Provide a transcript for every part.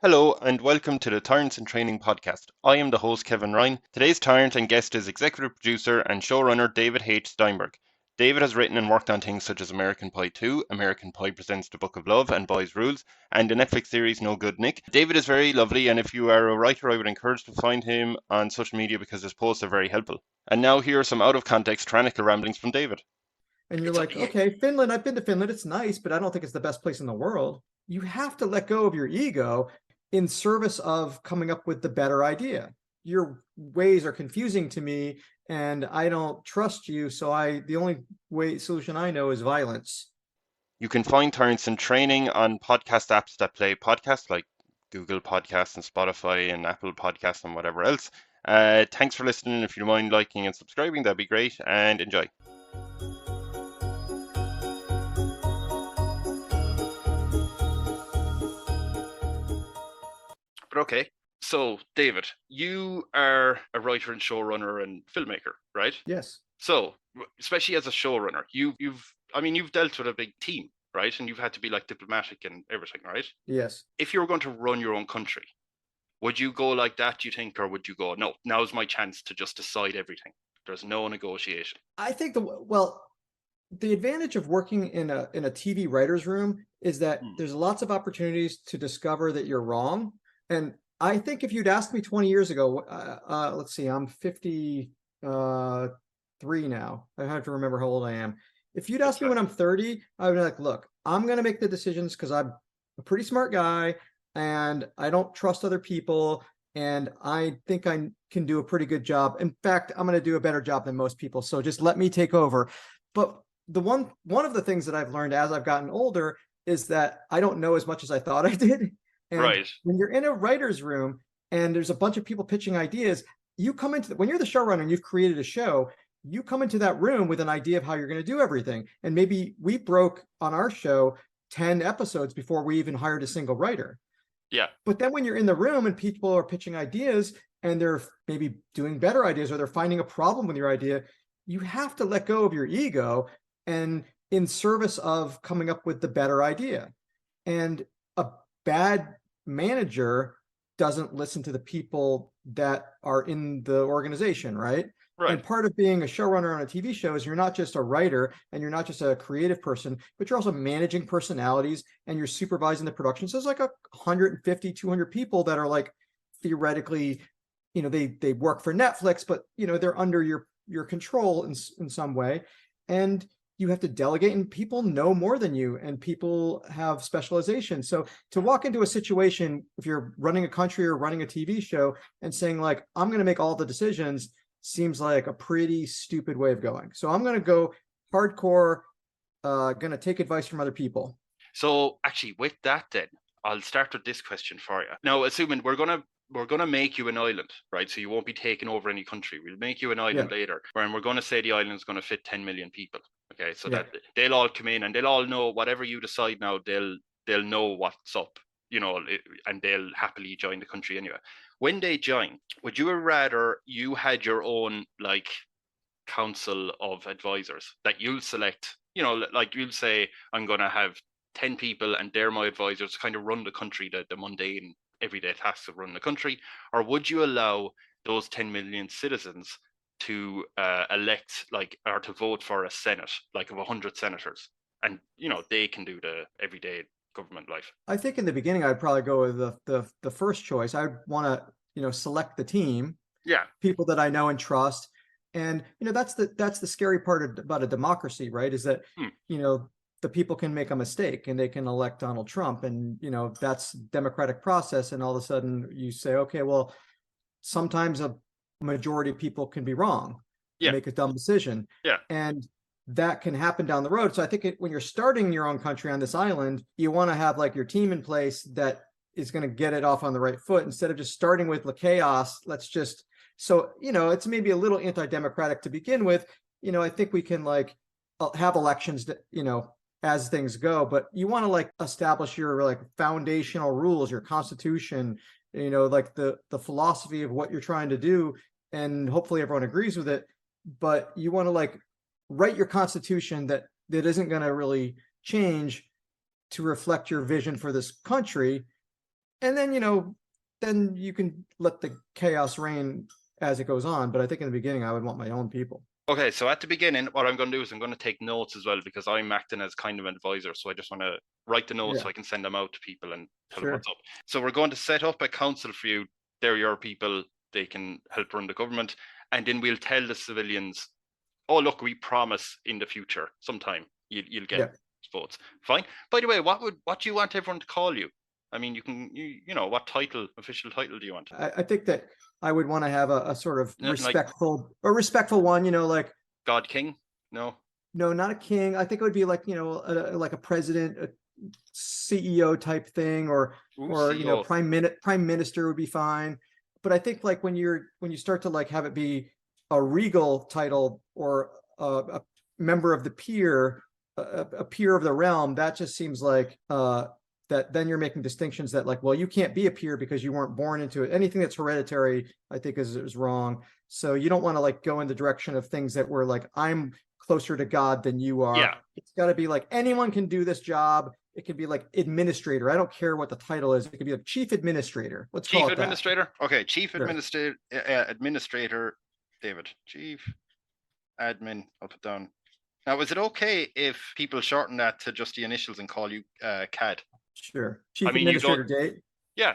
Hello and welcome to the Tyrants In Training podcast. I am the host Kevin Ryan. Today's Tyrant and guest is executive producer and showrunner David H Steinberg. David has written and worked on things such as American Pie 2, American Pie Presents The Book of Love and Boys Rules, and the Netflix series No Good Nick. David is very lovely, and if you are a writer, I would encourage to find him on social media because his posts are very helpful. And now here are some out of context tyrannical ramblings from David. And you're like, okay, Finland, I've been to Finland. It's nice, but I don't think it's the best place in the world. You have to let go of your ego in service of coming up with the better idea. Your ways are confusing to me and I don't trust you. So the only solution I know is violence. You can find Tyrants In Training on podcast apps that play podcasts like Google Podcasts and Spotify and Apple Podcasts and whatever else. Thanks for listening. If you don't mind liking and subscribing, that'd be great, and enjoy. But okay, so David, you are a writer and showrunner and filmmaker, right? Yes. So, especially as a showrunner, you've dealt with a big team, right? And you've had to be like diplomatic and everything, right? Yes. If you were going to run your own country, would you go like that, do you think, or would you go, no, now's my chance to just decide everything? There's no negotiation. I think the advantage of working in a TV writer's room is that there's lots of opportunities to discover that you're wrong. And I think if you'd asked me 20 years ago, let's see, I'm 53 now. I have to remember how old I am. If you'd asked me when I'm 30, I would be like, look, I'm going to make the decisions because I'm a pretty smart guy and I don't trust other people. And I think I can do a pretty good job. In fact, I'm going to do a better job than most people. So just let me take over. But one of the things that I've learned as I've gotten older is that I don't know as much as I thought I did. And right. When you're in a writer's room and there's a bunch of people pitching ideas, when you're the showrunner and you've created a show, you come into that room with an idea of how you're going to do everything. And maybe we broke on our show 10 episodes before we even hired a single writer. Yeah. But then when you're in the room and people are pitching ideas and they're maybe doing better ideas or they're finding a problem with your idea, you have to let go of your ego and in service of coming up with the better idea. And a bad manager doesn't listen to the people that are in the organization, right? Right. And part of being a showrunner on a TV show is you're not just a writer and you're not just a creative person, but you're also managing personalities and you're supervising the production. So it's like 150, 200 people that are like theoretically, they work for Netflix, but they're under your control in some way. And you have to delegate, and people know more than you and people have specialization. So to walk into a situation, if you're running a country or running a TV show and saying like, I'm going to make all the decisions, seems like a pretty stupid way of going. So I'm going to go hardcore, going to take advice from other people. So actually with that then, I'll start with this question for you. Now, assuming we're gonna make you an island, right? So you won't be taking over any country. We'll make you an island later, and we're gonna say the island's gonna fit 10 million people. Okay, so that they'll all come in and they'll all know whatever you decide now, they'll know what's up, and they'll happily join the country anyway. When they join, would you rather you had your own like council of advisors that you'll select, like you'll say, I'm gonna have 10 people and they're my advisors to kind of run the country, the mundane everyday tasks of running the country? Or would you allow those 10 million citizens to elect or to vote for a senate like of 100 senators, and they can do the everyday government life? I think in the beginning I'd probably go with the first choice. I'd want to select the team, people that I know and trust. And that's the scary part about a democracy, right? Is that the people can make a mistake and they can elect Donald Trump, and that's democratic process. And all of a sudden you say, okay, well, sometimes a majority of people can be wrong and make a dumb decision. And that can happen down the road. So I think when you're starting your own country on this island, you want to have like your team in place that is going to get it off on the right foot instead of just starting with the chaos. It's maybe a little anti-democratic to begin with. I think we can like have elections that, as things go, but you want to like establish your like foundational rules, your constitution, like the philosophy of what you're trying to do, and hopefully everyone agrees with it. But you want to like write your constitution that isn't going to really change to reflect your vision for this country. And then, then you can let the chaos reign as it goes on. But I think in the beginning, I would want my own people. Okay, so at the beginning, what I'm going to do is I'm going to take notes as well, because I'm acting as kind of an advisor. So I just want to write the notes so I can send them out to people and tell them what's up. So we're going to set up a council for you. They're your people. They can help run the government. And then we'll tell the civilians, oh, look, we promise in the future, sometime you'll get votes. Fine. By the way, what do you want everyone to call you? I mean, what official title do you want? I think that I would want to have a sort of respectful one, like God King. No, not a king. I think it would be like, like a president, a CEO type thing, or CEO. Prime Minister would be fine. But I think like when you start to like have it be a regal title, or a member of the peer, a peer of the realm, that just seems like that then you're making distinctions that like, well, you can't be a peer because you weren't born into it. Anything that's hereditary, I think is wrong. So you don't want to like go in the direction of things that were like, I'm closer to God than you are. Yeah. It's got to be like, anyone can do this job. It could be like administrator. I don't care what the title is. It could be like chief administrator. Let's call it chief administrator. That. Okay. Chief administrator, David, chief admin, I'll put down. Now, is it okay if people shorten that to just the initials and call you C.A.D? Sure. Chief Administrator Dave. Yeah.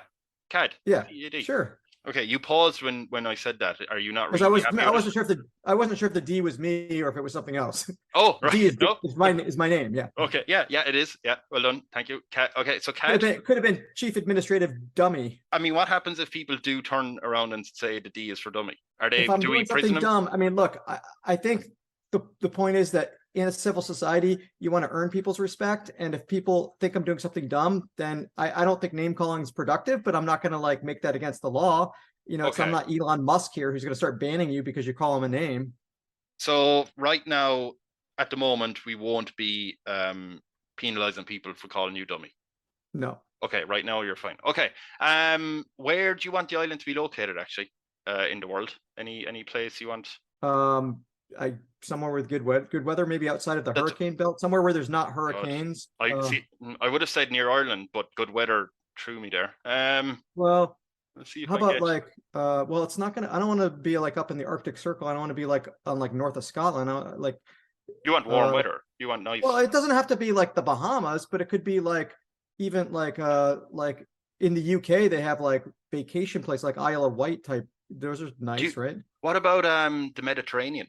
C.A.D. Yeah. C.A.D. Sure. Okay. You paused when I said that. Are you not? Because I wasn't sure if the D was me or if it was something else. Oh, right. D is my name. Yeah. Okay. Yeah. It is. Yeah. Well done. Thank you. Okay. So C.A.D. could have been Chief Administrative Dummy. I mean, what happens if people do turn around and say the D is for dummy? Are they? If I'm do doing we prison something them? dumb, I mean, look, I think the point is that in a civil society, you want to earn people's respect. And if people think I'm doing something dumb, then I don't think name calling is productive, but I'm not going to like make that against the law. So I'm not Elon Musk here who's going to start banning you because you call him a name. So right now, at the moment, we won't be penalizing people for calling you dummy. No. Okay, right now you're fine. Okay. Where do you want the island to be located actually in the world? Any place you want? Somewhere with good weather, maybe outside of the hurricane belt, somewhere where there's not hurricanes. I would have said near Ireland, but good weather threw me there. Well, let's see if how about like well, it's not gonna, I don't want to be like up in the Arctic Circle. I don't want to be like on like north of Scotland. Like you want warm weather. You want nice. Well, it doesn't have to be like the Bahamas, but it could be like even like in the UK they have like vacation place like Isle of Wight type. Those are nice, right? What about the Mediterranean?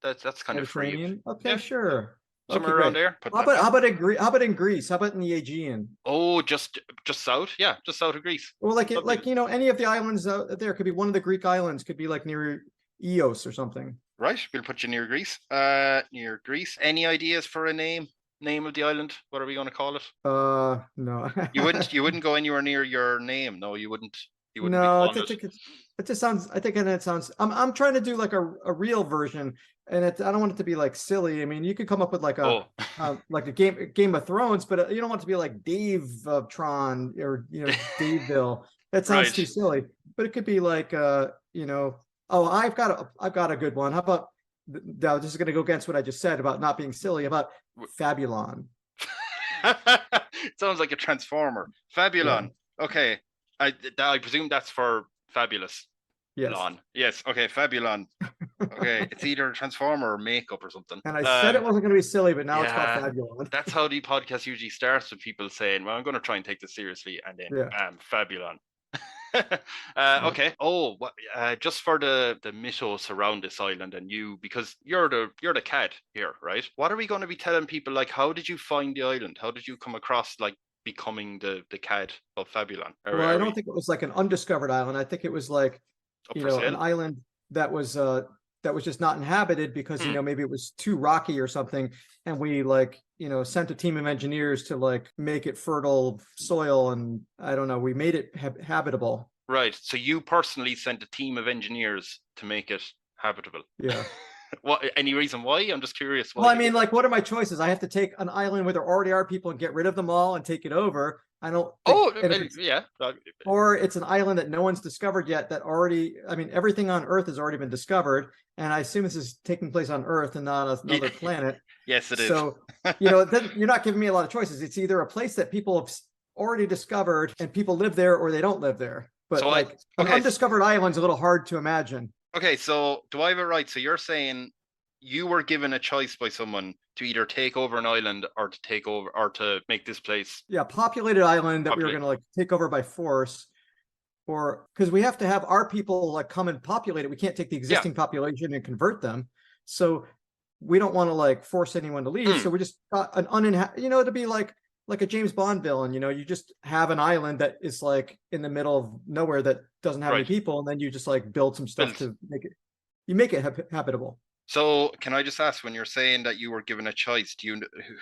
That's kind of free. Okay, yeah. Sure. Somewhere around there. How about in Greece? How about in the Aegean? Oh, just south. Yeah, just south of Greece. Well, any of the islands out there. Could be one of the Greek islands. Could be like near Eos or something. Right. We'll put you near Greece. Near Greece. Any ideas for a name of the island? What are we going to call it? No. You wouldn't go anywhere near your name. No, you wouldn't. No, it just sounds. I think it sounds. I'm trying to do like a real version, and I don't want it to be like silly. I mean, you could come up with like like a Game of Thrones, but you don't want it to be like Dave of Tron or Daveville. That sounds too silly. But it could be like Oh, I've got a good one. How about now? This is going to go against what I just said about not being silly. About Fabulon. It sounds like a transformer. Fabulon. Yeah. Okay. I presume that's for fabulous. Yes. Lawn. Yes. Okay. Fabulon. Okay. It's either a transformer or makeup or something. And I said it wasn't going to be silly, but now it's called Fabulon. That's how the podcast usually starts, with people saying, well, I'm going to try and take this seriously. And then Fabulon. Okay. Oh, just for the mythos around this island and you, because you're the C.A.D here, right? What are we going to be telling people? Like, how did you find the island? How did you come across like becoming the C.A.D of Fabulon? Well, I don't think it was like an undiscovered island. I think it was like an island that was just not inhabited because maybe it was too rocky or something, and we sent a team of engineers to like make it fertile soil, and I don't know, we made it habitable. Right. So you personally sent a team of engineers to make it habitable. Yeah. What? Any reason why? I'm just curious. Well, I mean, like, what are my choices? I have to take an island where there already are people and get rid of them all and take it over. I don't. Yeah. Or it's an island that no one's discovered yet. That already. I mean, everything on Earth has already been discovered, and I assume this is taking place on Earth and not another planet. Yes, it is. So then you're not giving me a lot of choices. It's either a place that people have already discovered and people live there or they don't live there. But So like an undiscovered island's a little hard to imagine. Okay, so do I have it right? So you're saying you were given a choice by someone to either take over an island or to take over or to make this place. Yeah, populated island that we were going to like take over by force, or because we have to have our people like come and populate it. We can't take the existing population and convert them. So we don't want to like force anyone to leave. So we just got an uninhabited, to be like a James Bond villain, you just have an island that is like in the middle of nowhere that doesn't have any people. And then you just like build some stuff to make it habitable. So can I just ask, when you're saying that you were given a choice,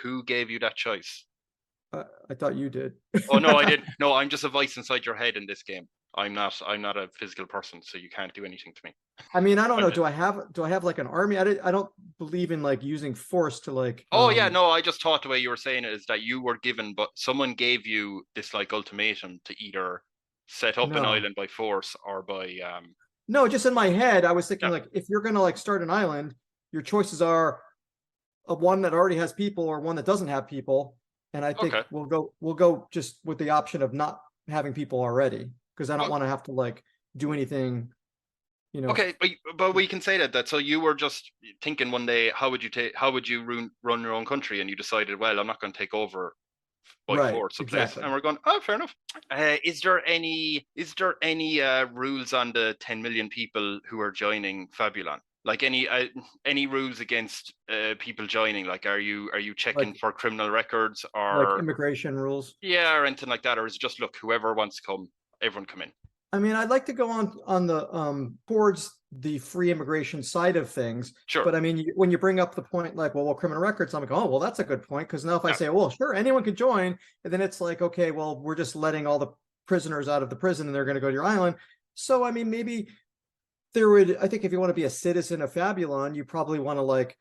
who gave you that choice? I thought you did. Oh, no, I didn't. No, I'm just a voice inside your head in this game. I'm not a physical person, so you can't do anything to me. I mean, I don't know. Do I have like an army? I don't believe in like using force to like. Oh yeah, no. I just thought the way you were saying it is that you were given, but someone gave you this like ultimatum to either set up an island by force or by. No, just in my head, I was thinking like if you're gonna like start an island, your choices are one that already has people or one that doesn't have people, and I think we'll go just with the option of not having people already, because I don't want to have to like do anything. Okay, but we can say that. So you were just thinking one day, how would you run your own country, and you decided, well, I'm not going to take over by force a place, and we're going, oh, fair enough. Is there any rules on the 10 million people who are joining Fabulon? Like any rules against people joining? Like, are you checking for criminal records or like immigration rules? Yeah, or anything like that, or is it just look, whoever wants to come, everyone come in? I mean, I'd like to go on the towards the free immigration side of things. Sure. But I mean, when you bring up the point like, well, criminal records, I'm like, oh, well, that's a good point. Because now if I say, well, sure, anyone could join, and then it's like, okay, well, we're just letting all the prisoners out of the prison and they're going to go to your island. So, I mean, maybe I think if you want to be a citizen of Fabulon, you probably want to like,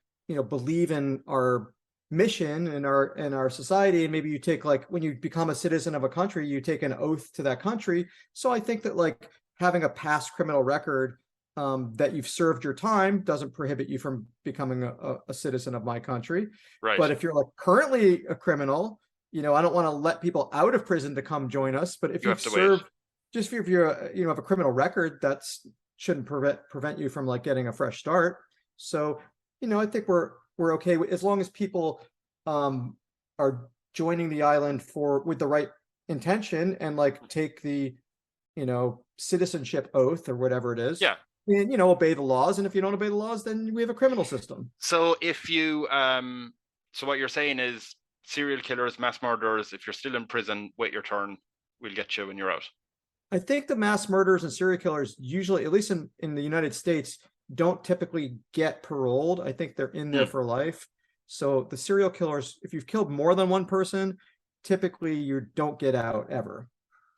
believe in our mission in our society, and maybe you take like when you become a citizen of a country, you take an oath to that country. So I think that like having a past criminal record that you've served your time doesn't prohibit you from becoming a citizen of my country. Right. But if you're like currently a criminal, I don't want to let people out of prison to come join us. But if you've served, just if you're have a criminal record, that's shouldn't prevent you from like getting a fresh start. So I think we're okay as long as people are joining the island with the right intention and like take the citizenship oath or whatever it is. Yeah. And obey the laws. And if you don't obey the laws, then we have a criminal system. So if you so what you're saying is serial killers, mass murderers, if you're still in prison, wait your turn, we'll get you when you're out. I think the mass murderers and serial killers usually, at least in the United States, don't typically get paroled. I think they're in there for life. So the serial killers, if you've killed more than one person, typically you don't get out ever.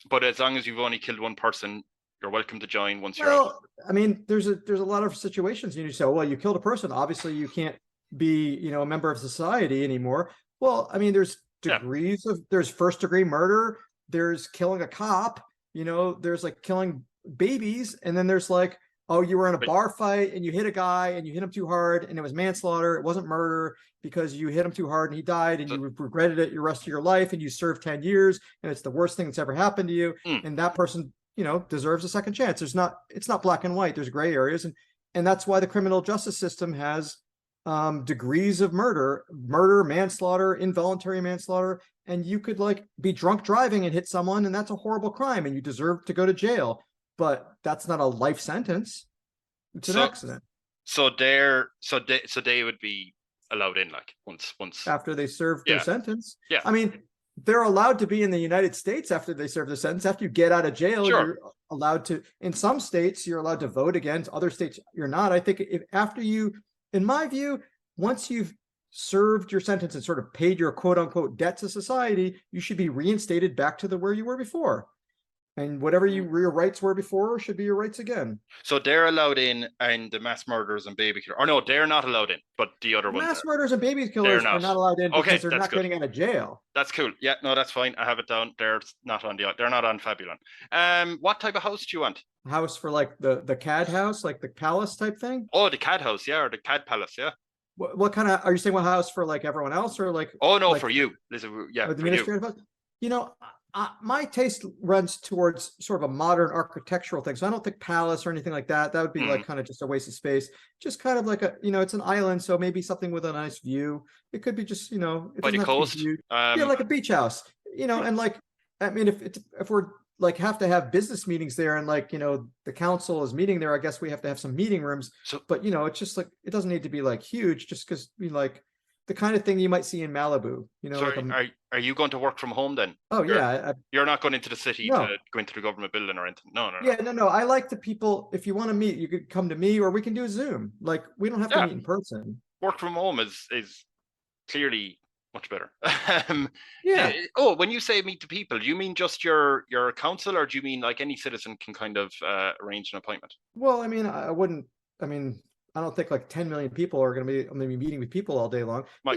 But as long as you've only killed one person, you're welcome to join once you're out. I mean, there's a lot of situations you say, well, you killed a person, obviously you can't be, a member of society anymore. Well, I mean, there's degrees there's first degree murder, there's killing a cop, there's like killing babies, and then there's like, oh, you were in a bar fight and you hit a guy and you hit him too hard and it was manslaughter. It wasn't murder because you hit him too hard and he died and you regretted it the rest of your life and you served 10 years and it's the worst thing that's ever happened to you. And that person, deserves a second chance. It's not black and white. There's gray areas. And that's why the criminal justice system has degrees of murder, manslaughter, involuntary manslaughter. And you could like be drunk driving and hit someone and that's a horrible crime and you deserve to go to jail. But that's not a life sentence. It's an accident. So they would be allowed in like once after they serve their sentence. Yeah. I mean, they're allowed to be in the United States after they serve the sentence. After you get out of jail, you're allowed to. In some states, you're allowed to vote again. Other states, you're not. I think in my view, once you've served your sentence and sort of paid your quote unquote debt to society, you should be reinstated back to where you were before. And whatever your rights were before should be your rights again. So they're allowed in, and the mass murderers and baby killers. Or no, they're not allowed in, but the other ones. Mass murderers and baby killers are not allowed in because they're not getting out of jail. That's cool. Yeah, no, that's fine. I have it down. They're not on Fabulon. What type of house do you want? House for like the C.A.D house, like the palace type thing? Oh, the C.A.D house, yeah, or the C.A.D palace, yeah. What kind of, are you saying what house for like everyone else or like? Oh no, like, for you. Listen, yeah, the ministry house? My taste runs towards sort of a modern architectural thing. So I don't think palace or anything like that. That would be like kind of just a waste of space. Just kind of like it's an island. So maybe something with a nice view. It could be just, it By the doesn't have coast. to be huge. Yeah, like a beach house, and like, I mean, if we're like have to have business meetings there and like, the council is meeting there, I guess we have to have some meeting rooms. But, it's just like, it doesn't need to be like huge just because we like the kind of thing you might see in Malibu, are you going to work from home then? Oh, yeah. You're not going into the city to go into the government building or anything? No. Yeah, no. I like the people, if you want to meet, you could come to me or we can do a Zoom. Like, we don't have to meet in person. Work from home is clearly much better. Yeah. Oh, when you say meet the people, do you mean just your council, or do you mean like any citizen can kind of arrange an appointment? Well, I mean, I don't think like 10 million people are going to be meeting with people all day long. I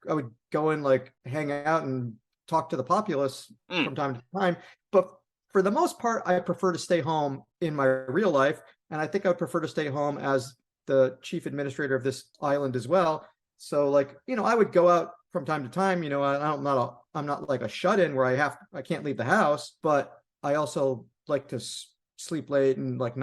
would go and like hang out and talk to the populace from time to time. But for the most part, I prefer to stay home in my real life. And I think I would prefer to stay home as the chief administrator of this island as well. So like, I would go out from time to time, I'm not like a shut-in where I can't leave the house, but I also like to sleep late and like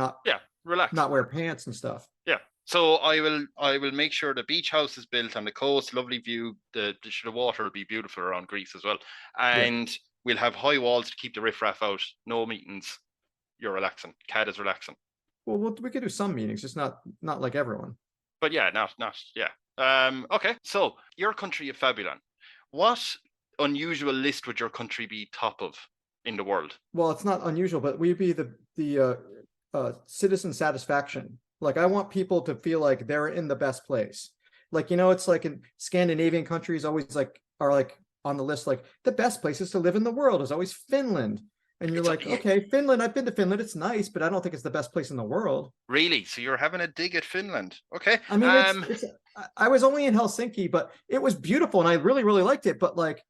relax, not wear pants and stuff. Yeah. So I will make sure the beach house is built on the coast, lovely view. The water will be beautiful around Greece as well. And we'll have high walls to keep the riffraff out. No meetings. You're relaxing. C.A.D is relaxing. Well, we could do some meetings, just not like everyone. But yeah, not. Okay. So your country of Fabulon. What unusual list would your country be top of in the world? Well, it's not unusual, but we'd be the citizen satisfaction. Like, I want people to feel like they're in the best place. Like, it's like in Scandinavian countries always are on the list, like the best places to live in the world is always Finland. And you're okay, Finland, I've been to Finland. It's nice, but I don't think it's the best place in the world. Really? So you're having a dig at Finland. Okay. I mean, I was only in Helsinki, but it was beautiful and I really, really liked it. But like,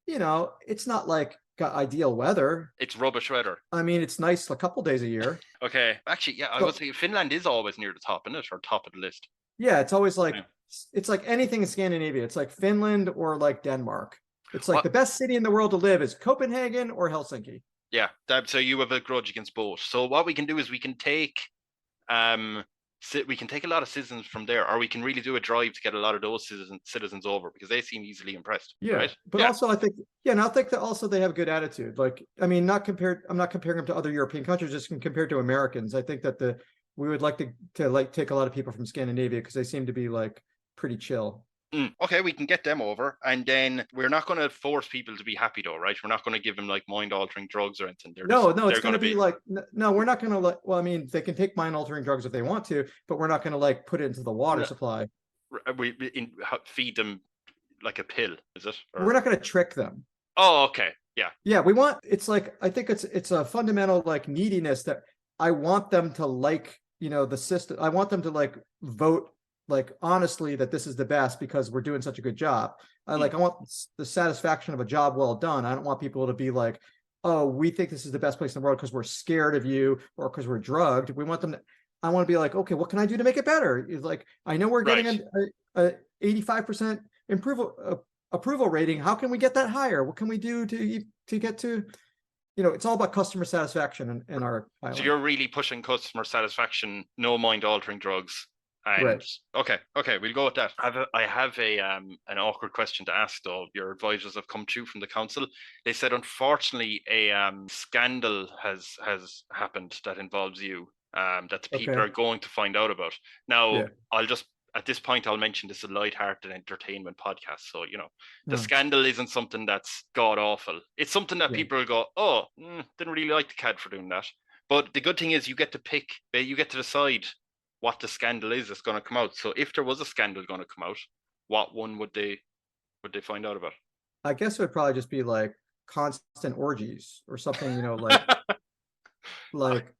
it's not like got ideal weather. It's rubbish weather. I mean, it's nice a couple days a year. Okay. Actually, yeah, I would say Finland is always near the top, isn't it? Or top of the list. Yeah, it's always like, it's like anything in Scandinavia. It's like Finland or like Denmark. It's like the best city in the world to live is Copenhagen or Helsinki. Yeah, so you have a grudge against both. So what we can do is we can take a lot of citizens from there, or we can really do a drive to get a lot of those citizens over because they seem easily impressed. Yeah, right? But also I think, and I think that also they have a good attitude. Like, I mean, I'm not comparing them to other European countries, just compared to Americans. I think that we would like to like take a lot of people from Scandinavia because they seem to be like pretty chill. Okay, we can get them over, and then we're not going to force people to be happy though, right? We're not going to give them like mind-altering drugs or anything. No, it's going to be like, no, we're not going to like, well, I mean, they can take mind-altering drugs if they want to, but we're not going to like put it into the water supply. We feed them like a pill, is it? We're not going to trick them. Oh, okay. Yeah. Yeah, it's like, I think it's a fundamental like neediness that I want them to like, the system. I want them to like vote like honestly that this is the best because we're doing such a good job. I want the satisfaction of a job well done. I don't want people to be like, oh, we think this is the best place in the world because we're scared of you or because we're drugged. I want to be like, okay, what can I do to make it better? It's like, I know we're getting a 85% approval rating. How can we get that higher? What can we do to get to, it's all about customer satisfaction in our island. So you're really pushing customer satisfaction, no mind-altering drugs. And okay, we'll go with that. I have an awkward question to ask though. Your advisors have come through from the council. They said unfortunately a scandal has happened that involves you that the people are going to find out about. Now I'll just at this point I'll mention this is a light-hearted entertainment podcast. So the scandal isn't something that's god awful. It's something that people will go, oh, didn't really like the C.A.D for doing that. But the good thing is you get to pick, you get to decide what the scandal is that's going to come out. So if there was a scandal going to come out, what one would they find out about? I guess it would probably just be like constant orgies or something, like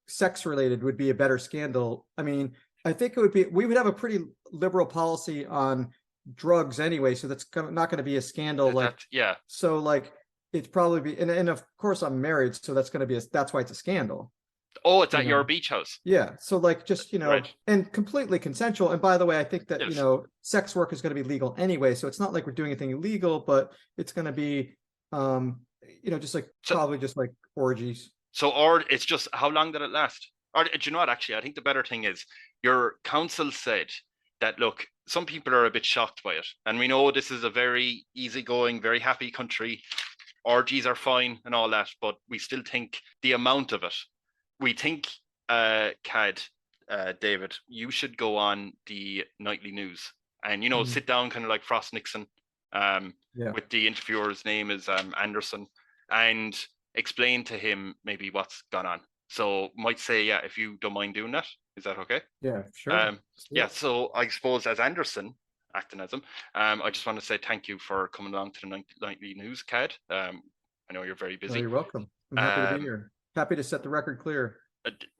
sex related would be a better scandal. I mean, I think we would have a pretty liberal policy on drugs anyway, so that's not going to be a scandal. So like it's probably be, and of course I'm married, so that's going to be that's why it's a scandal. Oh, it's at your beach house. Yeah. So like just, and completely consensual. And by the way, I think that, sex work is going to be legal anyway. So it's not like we're doing anything illegal, but it's going to be, Just like probably just like orgies. So, or it's just, how long did it last? Or do you know what? Actually, I think the better thing is your council said that, look, some people are a bit shocked by it, and we know this is a very easygoing, very happy country. Orgies are fine and all that, but we still think the amount of it. We think, C.A.D, David, you should go on the nightly news and sit down, kind of like Frost Nixon, with the interviewer's name is Anderson, and explain to him maybe what's gone on. So might say, yeah, if you don't mind doing that, is that okay? Yeah, sure. Yeah, so I suppose as Anderson, acting as him, I just want to say thank you for coming along to the nightly news, C.A.D. I know you're very busy. You're welcome. I'm happy to be here. Happy to set the record clear.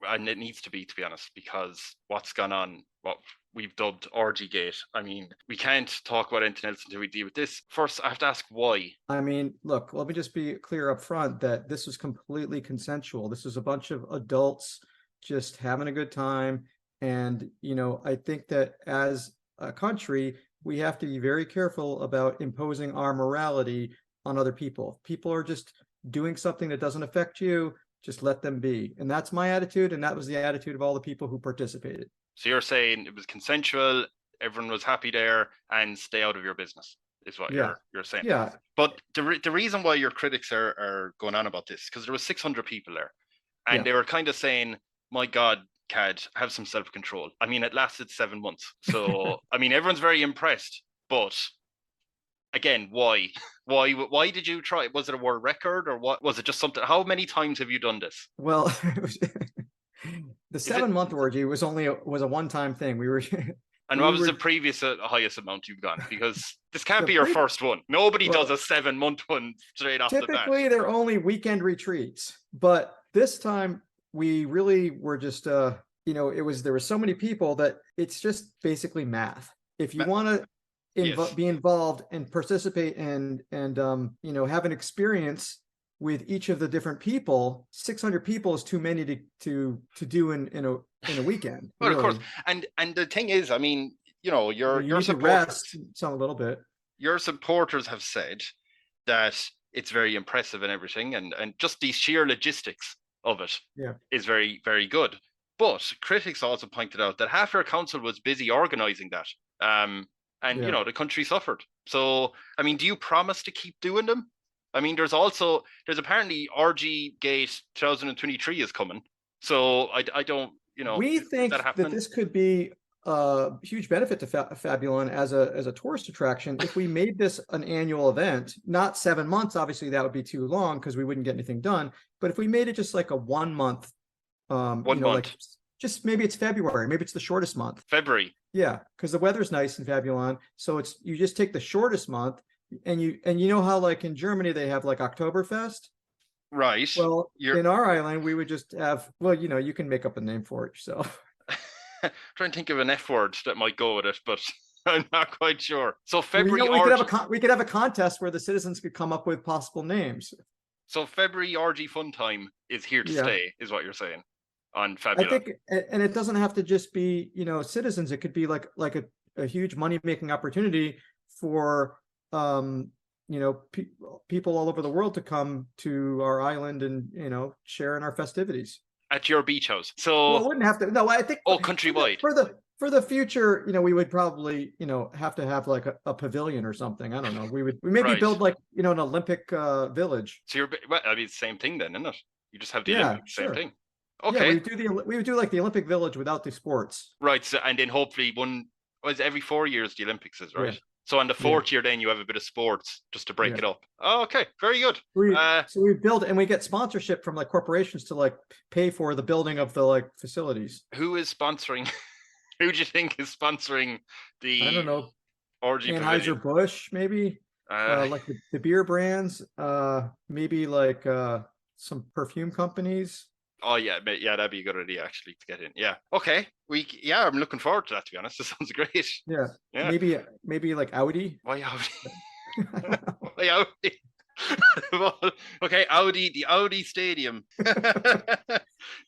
And it needs to be honest, because what's gone on, what we've dubbed Orgy Gate. I mean, we can't talk about anything else until we deal with this. First, I have to ask why. I mean, look, let me just be clear up front that this was completely consensual. This was a bunch of adults just having a good time. And, I think that as a country, we have to be very careful about imposing our morality on other people. People are just doing something that doesn't affect you. Just let them be. And that's my attitude. And that was the attitude of all the people who participated. So you're saying it was consensual, everyone was happy there, and stay out of your business, is what you're saying. Yeah. But the reason why your critics are going on about this, because there was 600 people there, and they were kind of saying, my God, C.A.D, have some self-control. I mean, it lasted 7 months. So, I mean, everyone's very impressed, but again, why? Why did you try? Was it a world record, or what? Was it just something? How many times have you done this? Well, the 7-month orgy was a one-time thing. We were. And what was the previous highest amount you've done? Because this can't be your first one. Nobody does a 7-month one straight off the bat. Typically, they're only weekend retreats, but this time we really were just. There were so many people that it's just basically math. If you want to be involved and participate and have an experience with each of the different people, 600 people is too many to do in a weekend. Well, really. Of course. And the thing is, I mean, your supporters rest some a little bit. Your supporters have said that it's very impressive and everything, and just the sheer logistics of it is very, very good. But critics also pointed out that half your council was busy organizing that. And the country suffered. So, I mean, do you promise to keep doing them? I mean, there's apparently Orgy Gate 2023 is coming. So I don't, we think that this could be a huge benefit to Fabulon as a tourist attraction. If we made this an annual event, not 7 months, obviously that would be too long because we wouldn't get anything done. But if we made it just like a 1 month, like just maybe it's February, maybe it's the shortest month. February. Yeah, because the weather's nice in Fabulon. So you just take the shortest month, and you know how like in Germany they have like Oktoberfest. Right. Well, in our island we would just have you can make up a name for it yourself. Trying to think of an F word that might go with it, but I'm not quite sure. So February. We could have a contest where the citizens could come up with possible names. So February orgy fun time is here to stay, is what you're saying. On Fabulon. I think, and it doesn't have to just be citizens. It could be like a huge money making opportunity for people all over the world to come to our island and share in our festivities at your beach house. So it wouldn't have to. No, I think countrywide for the future. We would probably have to have like a pavilion or something. I don't know. We maybe build like an Olympic village. So I mean, same thing then, isn't it? You just have the Olympic, same thing. Okay. Yeah, we would do like the Olympic Village without the sports. Right. So, and then hopefully every 4 years the Olympics is, right? Yeah. So on the fourth year, then you have a bit of sports just to break it up. Oh, okay. Very good. So we build and we get sponsorship from like corporations to like pay for the building of the like facilities. Who is sponsoring? Who do you think is sponsoring the? I don't know. Orgy Anheuser-Busch, maybe. Like the beer brands. Maybe like some perfume companies. Oh yeah, that'd be a good idea actually to get in. Yeah. Okay. I'm looking forward to that, to be honest. This sounds great. Yeah. Maybe like Audi. Why Audi? Why Audi? Well, okay, Audi, the Audi Stadium.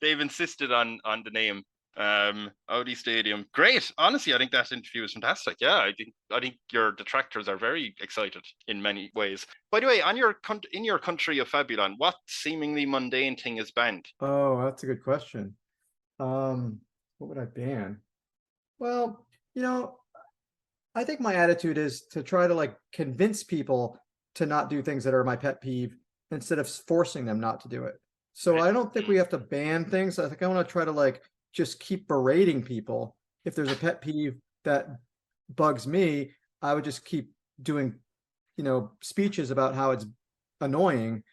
They've insisted on the name. Audi Stadium. Great. Honestly, I think that interview was fantastic. Yeah, I think your detractors are very excited in many ways. By the way, in your country of Fabulon, what seemingly mundane thing is banned? Oh, that's a good question. What would I ban? Well, I think my attitude is to try to like convince people to not do things that are my pet peeve instead of forcing them not to do it. So I don't think we have to ban things. I think I want to try to like just keep berating people. If there's a pet peeve that bugs me, I would just keep doing, speeches about how it's annoying.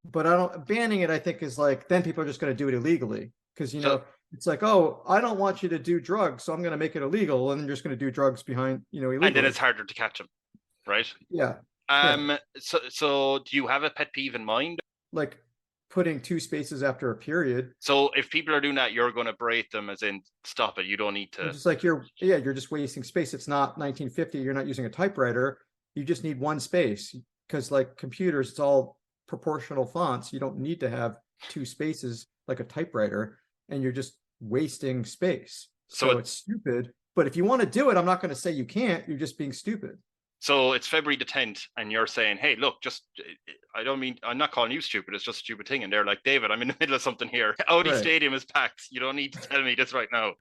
But I don't banning it, I think, is like then people are just going to do it illegally because it's like, oh, I don't want you to do drugs, so I'm going to make it illegal, and then you're just going to do drugs behind, illegally. And then it's harder to catch them, right? Yeah. So do you have a pet peeve in mind? Like putting 2 spaces after a period. So if people are doing that, you're going to berate them as in stop it. You don't need to. It's just like you're just wasting space. It's not 1950. You're not using a typewriter. You just need 1 space because like computers, it's all proportional fonts. You don't need to have 2 spaces like a typewriter, and you're just wasting space. So it's stupid. But if you want to do it, I'm not going to say you can't. You're just being stupid. So it's February the 10th, and you're saying, hey, look, I'm not calling you stupid. It's just a stupid thing. And they're like, David, I'm in the middle of something here. Audi Stadium is packed. You don't need to tell me this right now.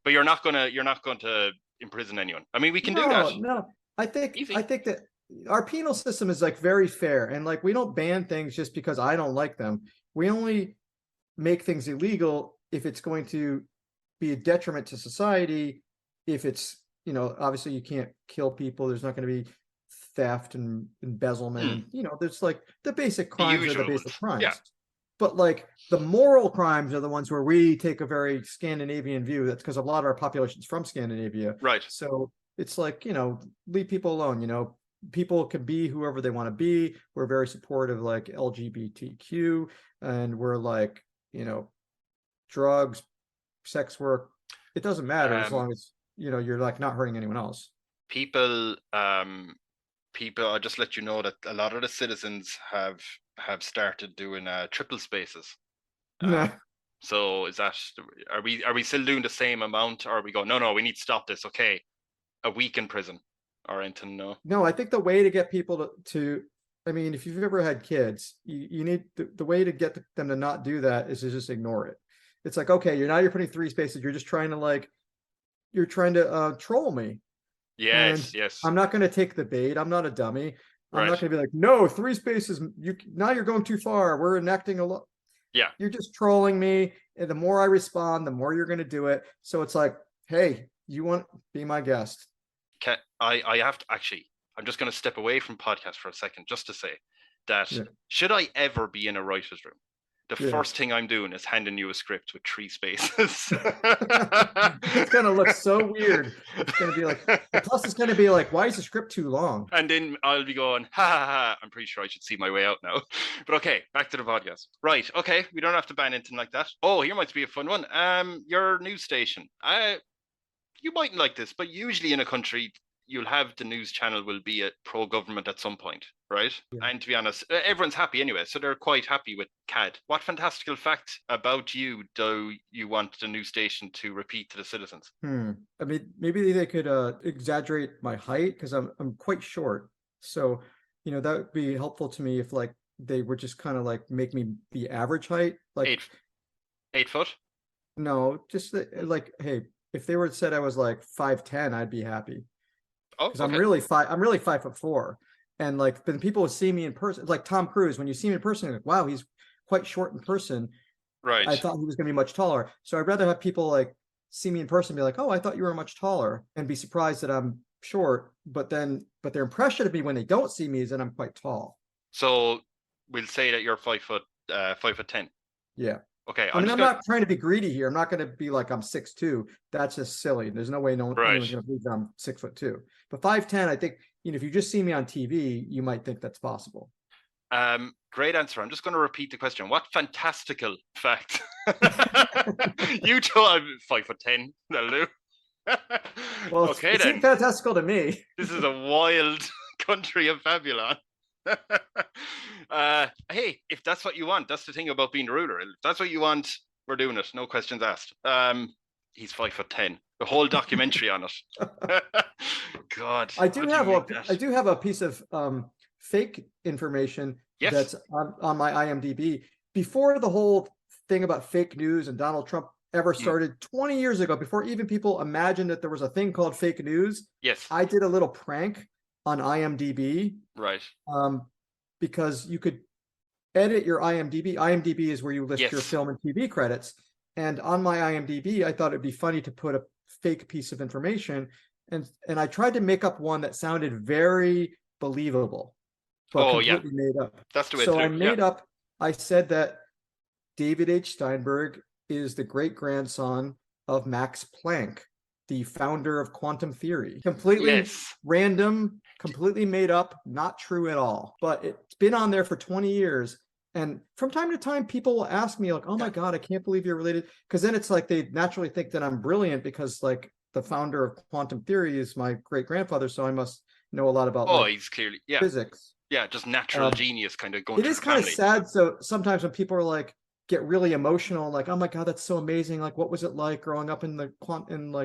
But you're not going to imprison anyone. I mean, we can do that. No, I think that our penal system is like very fair. And like, we don't ban things just because I don't like them. We only make things illegal if it's going to be a detriment to society. If it's, obviously you can't kill people. There's not going to be theft and embezzlement. And, there's like the basic crimes are the basic crimes. Yeah. But like the moral crimes are the ones where we take a very Scandinavian view. That's because a lot of our population's from Scandinavia. Right. So it's like, leave people alone. People can be whoever they want to be. We're very supportive, like LGBTQ, and we're like, drugs, sex work. It doesn't matter as long as you're like not hurting anyone else. People, I'll just let you know that a lot of the citizens have started doing triple spaces. So are we still doing the same amount, or are we going, no, we need to stop this? Okay, a week in prison or anything? No, I think the way to get people to I mean, if you've ever had kids, you need the way to get them to not do that is to just ignore it. It's like, okay, you're putting 3 spaces. You're just trying to troll me. Yes. I'm not going to take the bait. I'm not a dummy. I'm not going to be like, no, 3 spaces. Now you're going too far. We're enacting a law. Yeah. You're just trolling me. And the more I respond, the more you're going to do it. So it's like, hey, you want to be my guest? I have to I'm just going to step away from podcast for a second just to say that should I ever be in a writer's room, the first thing I'm doing is handing you a script with 3 spaces. It's going to look so weird. It's going to be like, plus it's going to be like, why is the script too long? And then I'll be going, ha. I'm pretty sure I should see my way out now. But okay, back to the podcast. Right, okay, we don't have to ban anything like that. Oh, here might be a fun one. Your news station. You mightn't like this, but usually in a country, you'll have the news channel will be a pro-government at some point, right? Yeah. And to be honest, everyone's happy anyway, so they're quite happy with C.A.D. What fantastical fact about you do you want the news station to repeat to the citizens? I mean, maybe they could exaggerate my height because I'm quite short. So, that would be helpful to me if like they would just kind of like make me the average height, like 8 foot. No, just like, hey, if they were said I was like 5'10", I'd be happy. Because I'm really 5'4", and like when people see me in person, like Tom Cruise, when you see him in person, you're like, wow, he's quite short in person. Right. I thought he was going to be much taller. So I'd rather have people like see me in person, and be like, oh, I thought you were much taller, and be surprised that I'm short. But their impression of me when they don't see me is that I'm quite tall. So we'll say that you're 5'10". Yeah. Okay. I'm not trying to be greedy here. I'm not going to be like I'm 6'2". That's just silly. There's no way anyone's going to believe that I'm 6'2". But 5'10", I think, if you just see me on TV, you might think that's possible. Great answer. I'm just going to repeat the question. What fantastical fact? You told I'm 5'10". That'll do. Well, okay, it seemed fantastical to me. This is a wild country of Fabulon. Hey, if that's what you want, that's the thing about being a ruler. If that's what you want, we're doing it. No questions asked. he's 5'10". The whole documentary on it. God, I do have a piece of fake information that's on my IMDb. Before the whole thing about fake news and Donald Trump ever started 20 years ago, before even people imagined that there was a thing called fake news. Yes. I did a little prank on IMDb. Right. Because you could edit your IMDb. IMDb is where you list your film and TV credits. And on my IMDb, I thought it'd be funny to put a fake piece of information. And I tried to make up one that sounded very believable, but completely made up. That's the way so I made up, I said that David H Steinberg is the great-grandson of Max Planck, the founder of quantum theory. Completely random, completely made up, not true at all. But it's been on there for 20 years. And from time to time, people will ask me like, oh my God, I can't believe you're related. Because then it's like they naturally think that I'm brilliant because like the founder of quantum theory is my great-grandfather. So I must know a lot about he's clearly physics. Yeah, just natural genius kind of going. It is kind of sad. So sometimes when people are like, get really emotional, like, oh my God, that's so amazing. Like, what was it like growing up in the and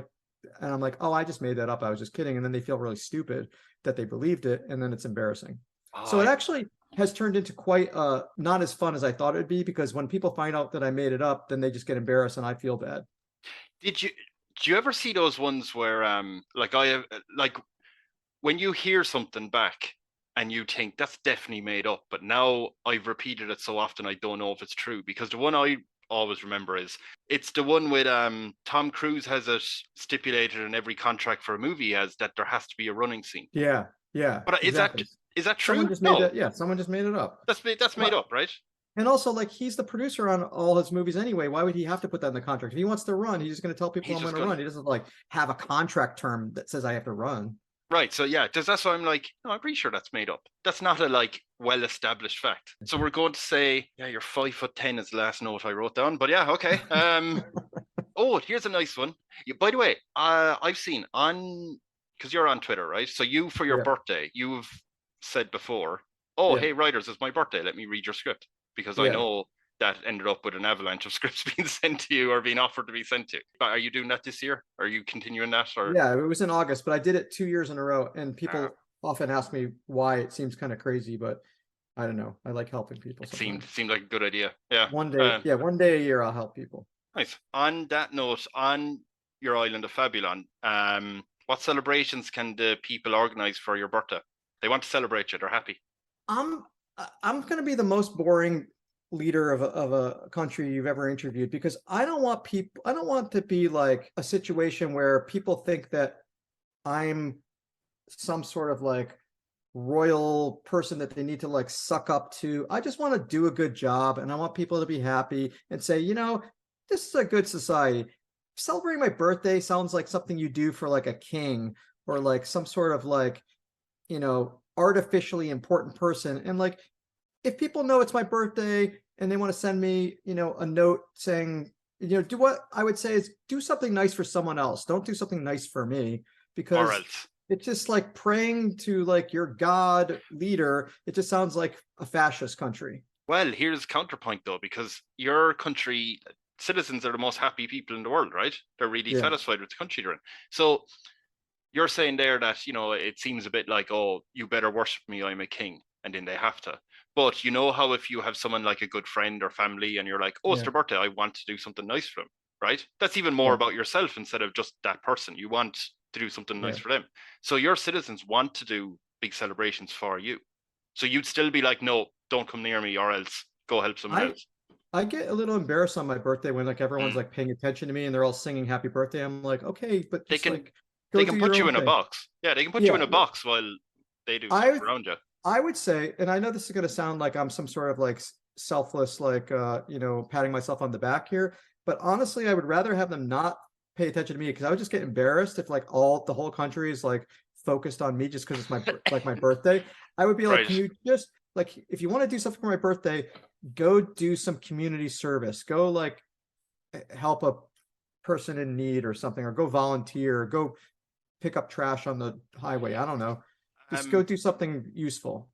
I'm like, oh, I just made that up. I was just kidding. And then they feel really stupid that they believed it. And then it's embarrassing. So it actually has turned into quite not as fun as I thought it would be, because when people find out that I made it up, then they just get embarrassed and I feel bad. Do you ever see those ones where like when you hear something back and you think that's definitely made up, but now I've repeated it so often I don't know if it's true? Because the one I always remember is it's the one with Tom Cruise has it stipulated in every contract for a movie has that there has to be a running scene. Yeah. But exactly. is that true? Someone just made that. Yeah, someone just made it up. That's made up, right? And also, like, he's the producer on all his movies anyway. Why would he have to put that in the contract? If he wants to run, he's just going to tell people I'm going to run. He doesn't like have a contract term that says I have to run. Right. So yeah, that's why I'm like, no, I'm pretty sure that's made up. That's not a like well-established fact. So we're going to say, yeah, you're 5'10" is the last note I wrote down. But yeah, okay. Oh, here's a nice one. By the way, I've seen on, because you're on Twitter, right? So you, for your birthday, you've said before, hey, writers, it's my birthday. Let me read your script. Because I know that ended up with an avalanche of scripts being sent to you or being offered to be sent to you. But are you doing that this year? Are you continuing that? Or yeah, it was in August, but I did it 2 years in a row. And people often ask me why. It seems kind of crazy, but I don't know. I like helping people. It seemed like a good idea. Yeah. One day, one day a year I'll help people. Nice. On that note, on your island of Fabulon, what celebrations can the people organize for your birthday? They want to celebrate you. They're happy. I'm going to be the most boring leader of a country you've ever interviewed, because I don't want to be like a situation where people think that I'm some sort of like royal person that they need to like suck up to. I just want to do a good job, and I want people to be happy and say, you know, this is a good society. Celebrating my birthday sounds like something you do for like a king or like some sort of like, you know, artificially important person. And like, if people know it's my birthday and they want to send me, you know, a note saying, you know, do what I would say is do something nice for someone else. Don't do something nice for me, because it's just like praying to like your God leader. It just sounds like a fascist country. Well, here's counterpoint though, because your country citizens are the most happy people in the world, right? They're really satisfied with the country they're in. So you're saying there that, you know, it seems a bit like, oh, you better worship me, I'm a king, and then they have to. But you know how if you have someone like a good friend or family and you're like, oh, it's their birthday, I want to do something nice for them, right? That's even more about yourself instead of just that person. You want to do something nice for them. So your citizens want to do big celebrations for you. So you'd still be like, no, don't come near me, or else go help someone else. I get a little embarrassed on my birthday when like everyone's like paying attention to me and they're all singing happy birthday. I'm like, okay, but they can put you in a box. Yeah, they can put you in a box while they do stuff around you. I would say, and I know this is going to sound like I'm some sort of like selfless, like, you know, patting myself on the back here, but honestly, I would rather have them not pay attention to me, because I would just get embarrassed if like the whole country is like focused on me just because it's my like my birthday. I would be like, can you just like, if you want to do something for my birthday, go do some community service, go like help a person in need or something, or go volunteer, or go pick up trash on the highway. I don't know. Just go do something useful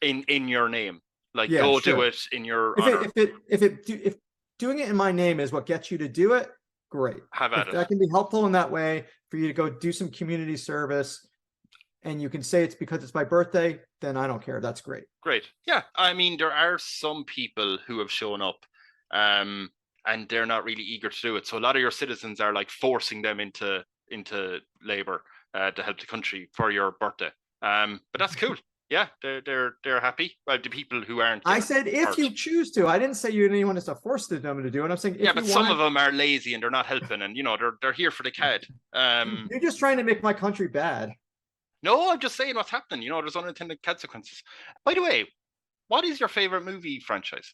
in your name. Like go do it in your honor. If doing it in my name is what gets you to do it, great. Have at If it. that can be helpful in that way for you to go do some community service, and you can say it's because it's my birthday, then I don't care. That's great. Great. Yeah. I mean, there are some people who have shown up, and they're not really eager to do it. So a lot of your citizens are like forcing them into labor to help the country for your birthday. But that's cool. Yeah, they're happy. Well, the people who aren't. I said if you choose to. I didn't say anyone is to force them to do it. I'm saying if yeah, but you some want of them are lazy and they're not helping, and they're here for the C.A.D. You're just trying to make my country bad. No, I'm just saying what's happening. There's unintended consequences. By the way, what is your favorite movie franchise?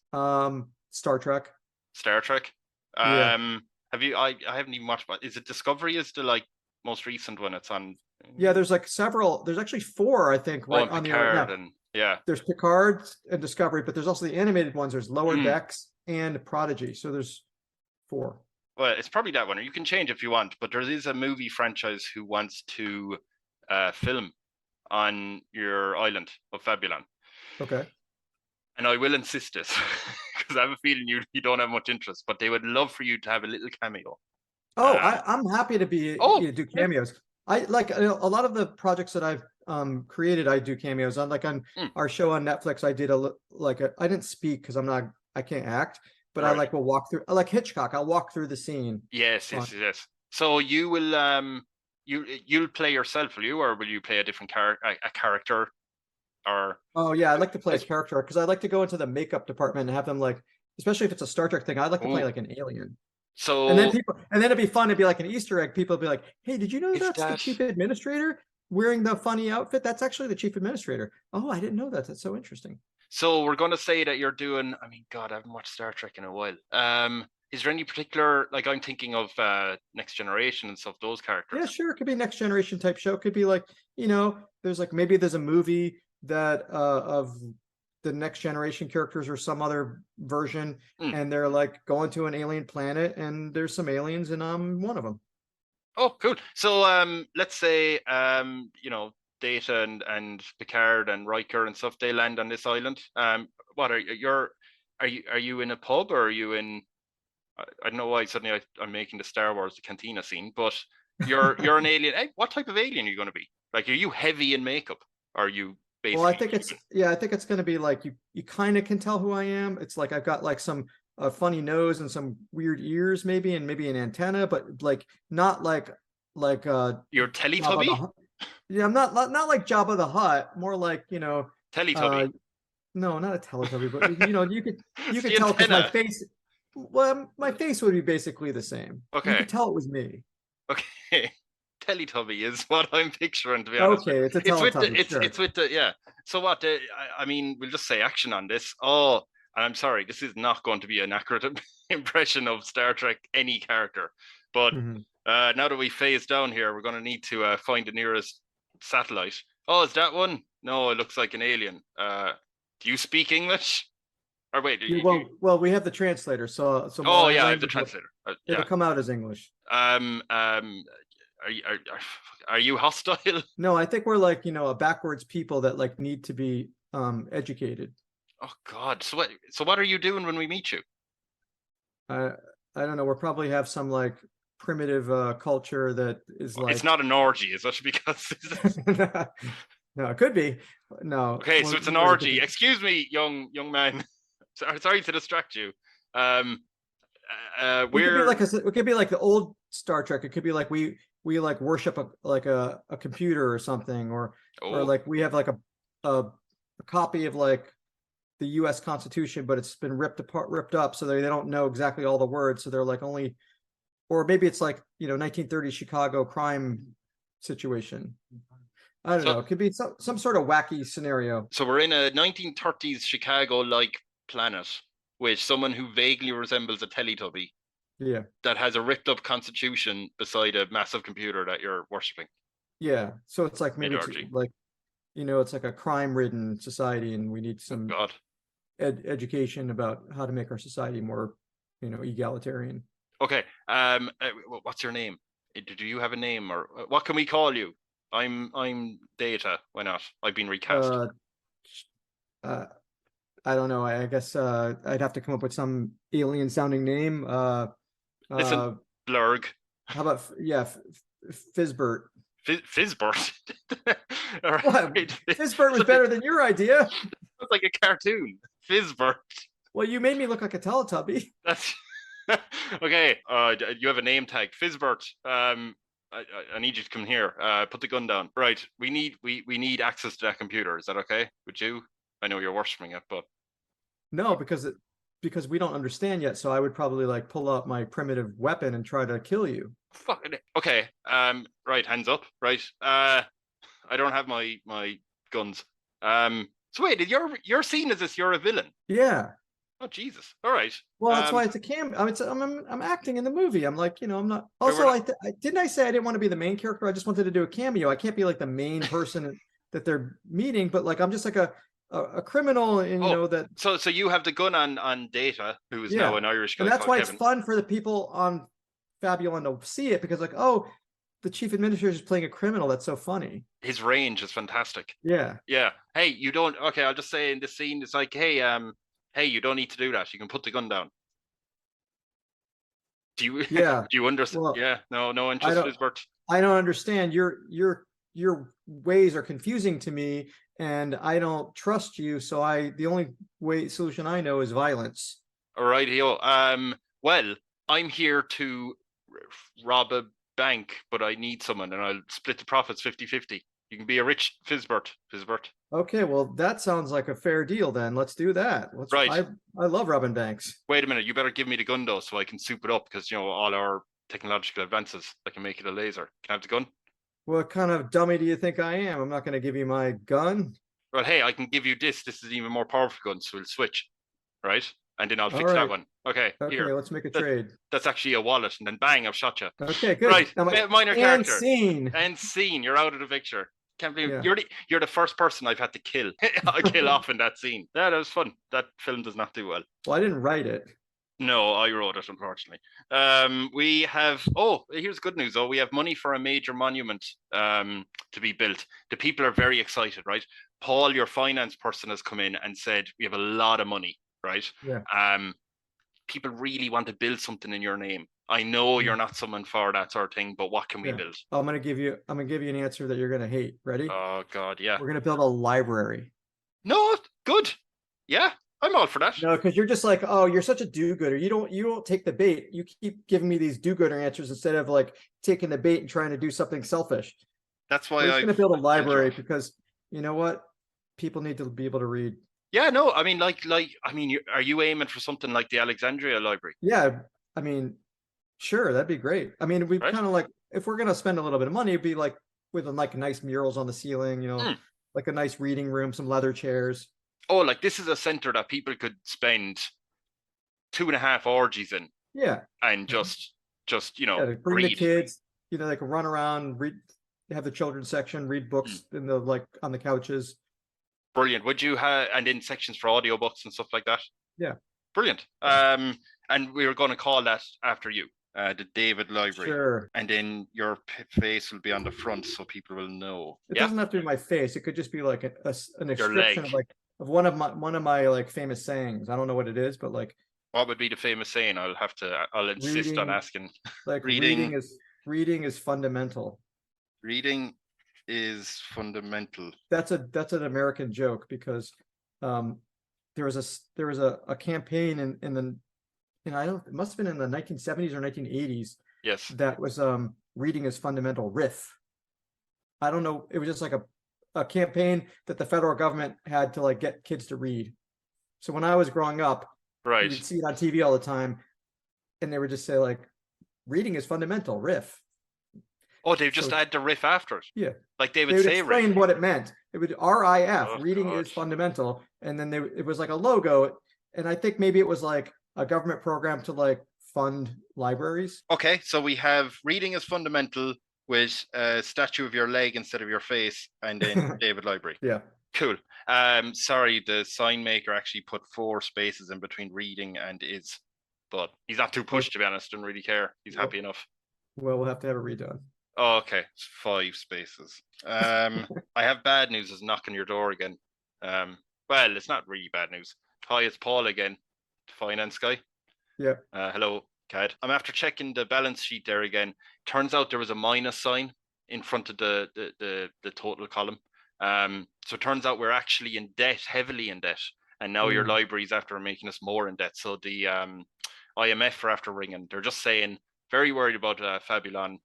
Star Trek. Star Trek. Yeah. Have you? I haven't even watched. But is it Discovery? Is the most recent one? It's on. Yeah, there's like several. There's actually 4, I think, right on Picard the and yeah. There's Picard and Discovery, but there's also the animated ones. There's Lower Decks and Prodigy. So there's 4. Well, it's probably that one, or you can change if you want. But there is a movie franchise who wants to film on your island of Fabulon. Okay. And I will insist this because I have a feeling you don't have much interest, but they would love for you to have a little cameo. Oh, I'm happy to do cameos. I like a lot of the projects that I've created. I do cameos on, like on our show on Netflix. I did I didn't speak because I can't act, but right. will walk through. I like Hitchcock. I'll walk through the scene. Yes. So you will you'll play yourself, will you, or will you play a different character? Or oh yeah, I like to play a character because I like to go into the makeup department and have them especially if it's a Star Trek thing, I'd like to play like an alien. So and then it'd be fun. It'd be like an Easter egg. People would be like, "Hey, did you know that's the chief administrator wearing the funny outfit? That's actually the chief administrator." Oh, I didn't know that. That's so interesting. So we're going to say that you're doing. I mean, God, I haven't watched Star Trek in a while. Is there any particular, like, I'm thinking of Next Generation and stuff, those characters? Yeah, sure. It could be Next Generation type show. It could be like, there's maybe there's a movie that of the Next Generation characters or some other version, and they're like going to an alien planet, and there's some aliens, and I'm one of them. Oh, cool. So let's say Data and Picard and Riker and stuff, they land on this island. What are you in a pub, or are you in? I don't know why suddenly I'm making the Star Wars the cantina scene, but you're an alien. Hey, what type of alien are you going to be? Like, are you heavy in makeup? Or are you basically? Well, I think it's going to be like you kind of can tell who I am. It's like I've got like some funny nose and some weird ears, maybe, and maybe an antenna, but like not like your Teletubby. Yeah, I'm not like Jabba the Hutt. More like Teletubby. No, not a Teletubby, but you could tell because my face. Well, my face would be basically the same. Okay. You could tell it was me. Okay. Teletubby is what I'm picturing, to be honest. Okay, it's a Teletubby. It's with the yeah. So what? I mean, we'll just say action on this. Oh, and I'm sorry, this is not going to be an accurate impression of Star Trek any character. But now that we phased down here, we're going to need to find the nearest satellite. Oh, is that one? No, it looks like an alien. Do you speak English? Or wait, well, we have the translator, so. Oh yeah, I have the translator. It'll come out as English. Are you hostile? No, I think we're like a backwards people that like need to be educated. Oh God! So what are you doing when we meet you? I don't know. We'll probably have some like primitive culture that is like. It's not an orgy, is it? Because no, it could be. No. Okay, so it's an orgy. Excuse me, young man. Sorry to distract you. It could be like the old Star Trek. It could be like we like worship a computer or something, or like we have like a copy of like the U.S. Constitution, but it's been ripped up, so they don't know exactly all the words, so they're like only, or maybe it's like 1930s Chicago crime situation. I don't know. It could be some sort of wacky scenario. So we're in a 1930s Chicago-like planet with someone who vaguely resembles a Teletubby. Yeah. That has a ripped up constitution beside a massive computer that you're worshipping. Yeah. So it's like maybe it's like it's like a crime-ridden society, and we need some education about how to make our society more, egalitarian. Okay. What's your name? Do you have a name, or what can we call you? I'm Data. Why not? I've been recast. I don't know. I guess I'd have to come up with some alien sounding name. Listen, Blurg. How about Fizzbert? Fizzbert. All right. What? Fizzbert was better than your idea. It's like a cartoon. Fizzbert. Well, you made me look like a Teletubby. That's okay. You have a name tag, Fizzbert. I need you to come here. Put the gun down. Right. We need access to that computer. Is that okay with you? I know you're worshipping it, but no, because we don't understand yet. So I would probably like pull out my primitive weapon and try to kill you. Fucking okay. Right. Hands up. Right. I don't have my guns. So wait, you're seen as this? You're a villain? Yeah. Oh Jesus! All right. Well, that's why it's a cam. I'm acting in the movie. I'm like, I'm not. Also, didn't I say I didn't want to be the main character? I just wanted to do a cameo. I can't be like the main person that they're meeting, but like I'm just like a criminal, and that. So you have the gun on Data, who is now an Irish guy. And that's why Kevin. It's fun for the people on Fabulon to see it, because like, oh, the chief administrator is playing a criminal. That's so funny. His range is fantastic. Yeah. Yeah. Hey, you don't. Okay, I'll just say in this scene, it's like, hey, you don't need to do that. You can put the gun down. Do you? Yeah. Do you understand? Well, yeah. No interest, Bert. I don't understand. Your ways are confusing to me, and I don't trust you. So the only solution I know is violence. All right, well, I'm here to rob a bank, but I need someone, and I'll split the profits 50-50. You can be a rich Fizzbert. Okay, well, that sounds like a fair deal then. Let's do that. Right. I love robbing banks. Wait a minute. You better give me the gun, though, so I can soup it up, because, all our technological advances, I can make it a laser. Can I have the gun? What kind of dummy do you think I am? I'm not going to give you my gun. Well, hey, I can give you this. This is an even more powerful gun, so we'll switch. Right? And then I'll fix that one. Okay, here. Let's make a trade. That's actually a wallet, and then bang, I've shot you. Okay, good. Right, minor character. And scene. You're out of the picture. Can't believe you're the first person I've had to kill. I kill off in that scene. Yeah, that was fun. That film does not do well. Well, I didn't write it. No, I wrote it, unfortunately. We have here's good news though. We have money for a major monument to be built. The people are very excited, right? Paul, your finance person, has come in and said we have a lot of money, right? Yeah. People really want to build something in your name. I know you're not someone for that sort of thing, but what can we build? I'm gonna give you an answer that you're gonna hate. Ready? Oh God, yeah. We're gonna build a library. No, good. Yeah, I'm all for that. No, because you're just like, oh, you're such a do-gooder. You don't take the bait. You keep giving me these do-gooder answers instead of like taking the bait and trying to do something selfish. That's why I'm gonna build a library, because you know what? People need to be able to read. Yeah, no, I mean, are you aiming for something like the Alexandria Library? Yeah, I mean, sure, that'd be great. I mean, we kind of like, if we're gonna spend a little bit of money, it'd be like with like nice murals on the ceiling, like a nice reading room, some leather chairs. Oh, like this is a center that people could spend 2.5 orgies in. Yeah, and just bring read. The kids. They can run around, read. They have the children's section, read books in the on the couches. Brilliant. Would you have, and in sections for audiobooks and stuff like that? Yeah. Brilliant. And we were going to call that after you, the David Library. Sure. And then your face will be on the front, so people will know. It doesn't have to be my face. It could just be like an description of one of my like famous sayings. I don't know what it is, but like. What would be the famous saying? I'll insist on asking. Like reading is fundamental. Reading is fundamental. That's an American joke, because there was a campaign in the it must have been in the 1970s or 1980s. Yes. That was reading is fundamental riff. I don't know. It was just like a campaign that the federal government had to like get kids to read. So when I was growing up, right, you'd see it on TV all the time, and they would just say like, reading is fundamental riff. Oh, they just add the riff after it. Yeah. Like they would say explain riff. What it meant. It would RIF, reading God. is fundamental. And then it was like a logo. And I think maybe it was like a government program to like fund libraries. Okay, so we have reading is fundamental with a statue of your leg instead of your face, and then David Library. Yeah. Cool. Sorry, the sign maker actually put 4 spaces in between reading and is, but he's not too pushed, to be honest. Doesn't really care. He's happy enough. Well, we'll have to have it redone. Oh, okay, it's 5 spaces. I have bad news. Is knocking your door again. Well, it's not really bad news. Hi, it's Paul again, the finance guy. Yeah. Hello. C.A.D. I'm after checking the balance sheet there again. Turns out there was a minus sign in front of the total column. So it turns out we're actually in debt, heavily in debt. And now your library's after making us more in debt. So the IMF are after ringing. They're just saying, very worried about Fabulon.